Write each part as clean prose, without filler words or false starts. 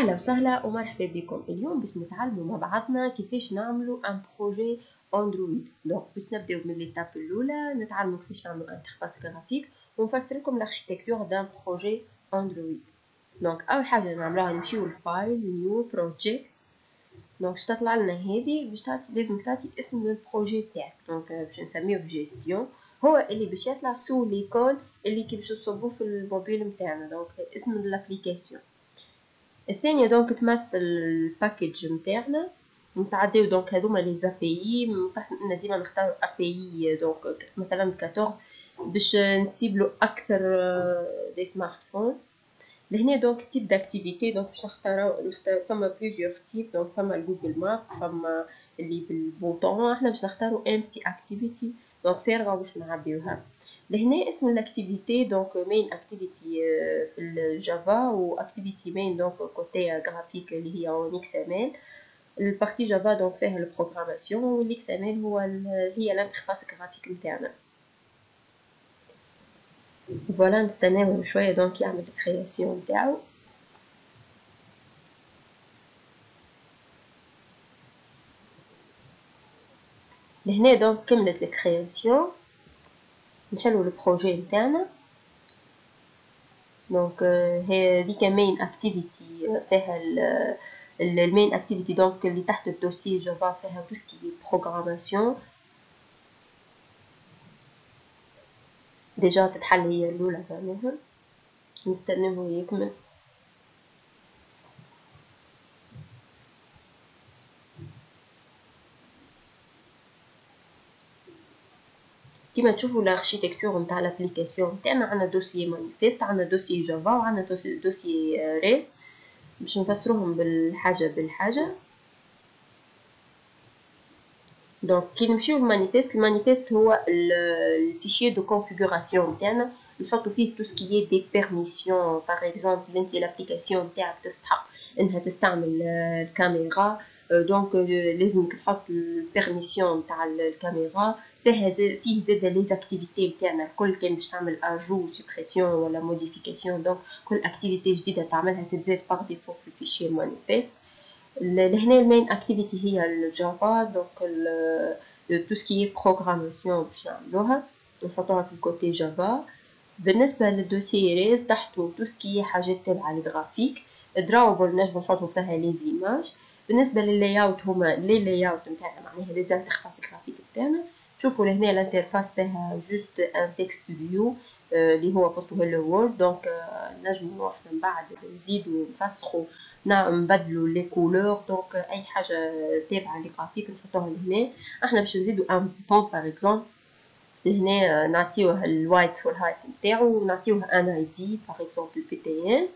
أهلا وسهلا ومرحبا بكم. اليوم باش نتعلموا مع بعضنا كيفاش نعملوا ان بروجي اندرويد. دونك باش نبداو من ليتاب الاولى نتعلموا كيفاش نعملوا انترفاس جرافيك ونفسر لكم الاركتيكتور دان بروجي اندرويد. دونك اول حاجه نعملوها نمشيو للفايل نيو بروجيكت. دونك باش تطلع لنا هذه باش تعطي لازم تعطي اسم للبروجي تاعك. دونك باش نسميوه جيستيون، هو اللي باش يطلع سو ليكون اللي كي باش تصبوه في الموبيل نتاعنا. دونك اسم الابليكاسيون. الثانية دونك تمثل الباكيج نتاعنا. نتعداو دونك هذوما لي زابي مستحسن ان ديما نختارو ابي دونك مثلا 14 باش نسيبلو اكثر دي سمارت فون. لهنا دونك تيب داكتيفيتي دونك باش نختارو فما بليزيور تيب. دونك فما الجوجل ماب، فما اللي بالبوطون، احنا باش نختارو امتي اكتيفيتي دونك فارغه باش نعبيوها. لهنا اسم الاكتيفيتي دونك مين اكتيفيتي في الجافا واكتيفيتي مين دونك كوتي جرافيك اللي هي اون اكس ام ال. البارتي جافا دونك فيها البروغراماسيون والاكس ام ال هي الانترفاس جرافيك نتاعنا. فوالا نستناو شويه دونك يعمل الكرياسيون نتاعو. لهنا دونك كملت الكرياسيون. نحلو البروجي نتاعنا. دونك هذيك مين اكتيفيتي فيها المين اكتيفيتي دونك اللي تحت الدوسي جافا فيها تو سكي بروغراماسيون. ديجا تتحل هي الاولى معناها نستناو يكمل. كيما تشوفوا الاركتيكتور نتاع الابليكاسيون نتاعنا عندنا دوسي مانيفيست، عندنا دوسي جافا، وعندنا دوسي ريس. باش نفسروهم بالحاجه بالحاجه. دونك كي نمشيو للمانيفيست، المانيفيست هو الفيشي دو كونفيغوراسيون نتاعنا نحطو فيه تو سكي دي بيرميسيون. باغ اكزومبل انت الابليكاسيون نتاعك تستحق انها تستعمل الكاميرا، دونك لازمك تحط البيرميسيون نتاع الكاميرا. فيه زاده لي زاكتيفيتي نتاعنا الكل كان باش تعمل اجو سوبريسيون ولا موديفيكاسيون. دونك كل اكتيفيتي جديده تعملها تتزاد باغ ديفو في الفيشي مانيفيست. لهنا المين اكتيفيتي هي الجافا. دونك تو سكي بروغراماسيون باش نعملوها نحطوها في الكوتي جافا. بالنسبه للدوسي ريز تحتو تو سكي حاجات تابعه للجرافيك. دراوبل نجمو نحطو فيها لي زيماج. بالنسبه لللاي اوت هما لي لاي اوت نتاعنا معناها لي زانترفاس جرافيك نتاعنا. تشوفوا لهنا الانترفاس فيها جوست ان تكست فيو اللي هو فوسطو هلو وورد. دونك نجمو احنا من بعد نزيدو نفسخو نبدلو لي كولور. دونك اي حاجه تابعه للجرافيك نحطوها لهنا. احنا باش نزيدو ان بوطون باغ اكزومبل لهنا نعطيوه الوايت والهايت نتاعو ونعطيوه ان اي دي باغ اكزومبل بي تي ان.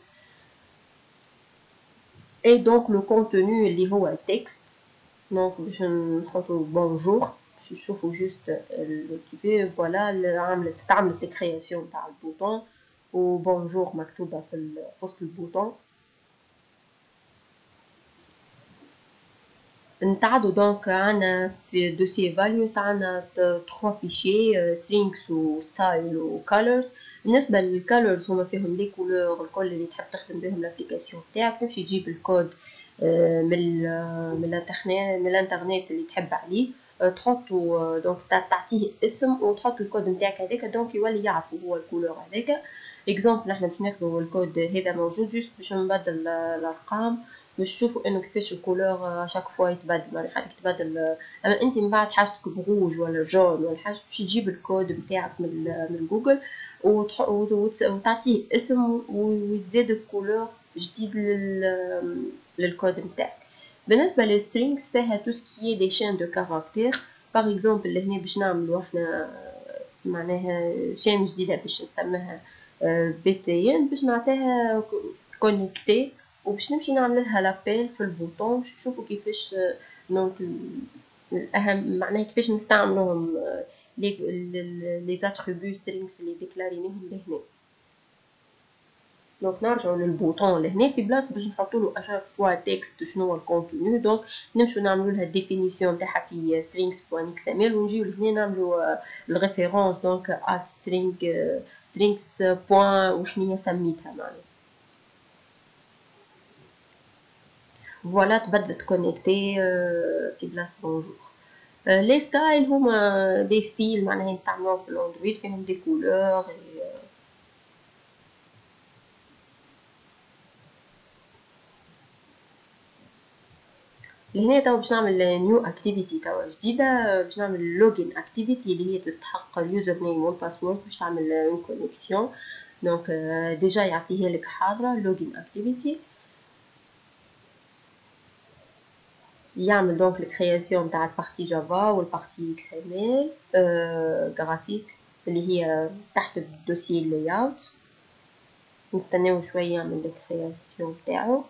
اي دونك لو كونتوني اللي هو تكست. دونك باش نحطو بونجور باش نشوفو جوست كيفاه. فوالا عملت الكرياسيون تاع البوطون وبونجور مكتوبه في وسط البوطون. نتعدو دونك عنا في دوسي فاليوز عنا 3 فيشي strings و style و colors. بالنسبه للكالرز هما فيهم لي كولور الكل اللي تحب تخدم بهم الابليكاسيون تاعك. تمشي تجيب الكود من الانترنت اللي تحب عليه تحطو. دونك تعطيه اسم وتحط الكود نتاعك هذاك دونك يولي يعرفوا هو الكولور هذاك. اكزومبل احنا باش ناخذوا الكود هذا موجود جوست باش نبدل الارقام باش تشوفوا انه كيفاش الكولور شاك فوا يتبدل. يعني حاجه تتبدل. اما انت من بعد حاجتك بروج ولا جون ولا حاجه باش تجيب الكود نتاعك من جوجل وتعطيه اسم ويتزاد الكولور جديد للكود نتاعك. بالنسبه للسترينجز فيها تو سكي دي شين دو كاركتير. باغ اكزومبل لهنا باش نعملوا احنا معناها شين جديده باش نسميها بتين باش نعطيها كونيكتي وباش نمشي نعمل لها لابيل في البوطون باش تشوفوا كيفاش. دونك الاهم معناها كيفاش نستعملوهم لي زاتريبيو سترينجز اللي ديكلارينيهم لهنا. دونك نرجعوا للبوطون لهنا في بلاصه باش نحطوا له اشاك فوا تكست شنو هو الكونتوني. دونك نمشوا نعملوا لها الديفينيسيون تاعها في strings.xml ونجيو لهنا نعملوا الريفيرونس دونك strings بوين وشنو هي سميتها معناها. فوالا تبدلت كونيكتي في بلاصة بونجور. لي ستايل هما دي ستيل معناها يستعملوهم في الاندرويد، فيهم دي كولور. لهنا توا باش نعمل نيو اكتيفيتي توا جديده، باش نعمل لوجين اكتيفيتي اللي هي تستحق اليوزر نيم والباسورد باش تعمل اون كونيكسيون. دونك ديجا يعطيها لك حاضره لوجين اكتيفيتي، يعمل دونك الكرياسيون تاع البارتي جافا والبارتي اكس ام ال جرافيك اللي هي تحت الدوسي اللاي اوت. نستناو شويه يعمل الكرياسيون تاعو.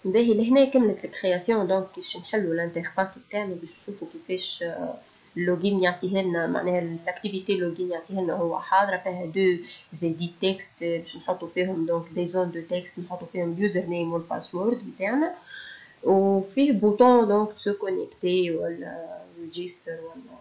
باهي لهنا كملت الكرياسيون. دونك باش نحلو الانترفاس تاعنا باش نشوفو كيفاش اللوجين يعطيها لنا، معناها الاكتيفيتي اللوجين يعطيها لنا هو حاضره فيها دو زيدي تكست باش نحطو فيهم دونك دي زون دو تكست نحطو فيهم اليوزر نيم والباسورد نتاعنا، وفيه بوطون دونك سو كونيكتي ولا ريجيستر ولا.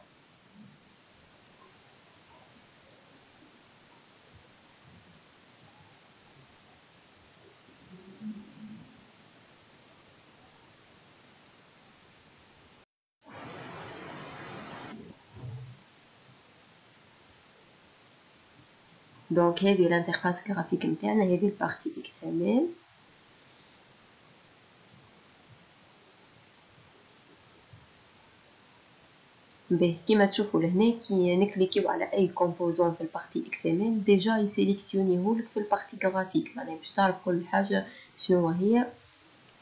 دونك هذه الانترفاس جرافيك نتاعنا، هذه البارتي اكس ام ال. باهي كيما تشوفوا لهنا كي نكليكيو على اي كومبوزون في البارتي اكس ام ال ديجا يسيليكسيونيهولك في البارتي جرافيك، معناها باش تعرف كل حاجه شنو هي.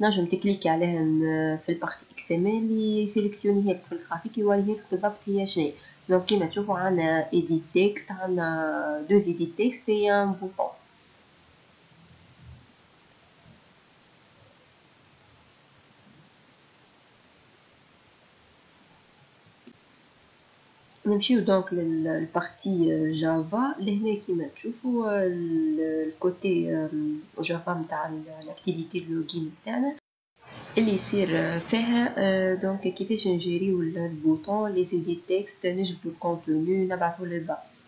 نجم تكليكي عليهم في البارتي اكس ام ال يسيليكسيونيها لك في الجرافيك يوريها لك بالضبط هي شنو. دونك كيما تشوفوا عندنا ايديت تكست، عندنا دو ايديت تكست et un bouton. نمشيو دونك للبارتي جافا. لهنا كيما تشوفوا الكوتي جافا نتاع الاكتيفيتي اللوجين تاعنا اللي يصير فيها دونك كيفاش نجيريو البوطون لي زيديت تكست، نجبدو الكونتوني نبعثو للباص.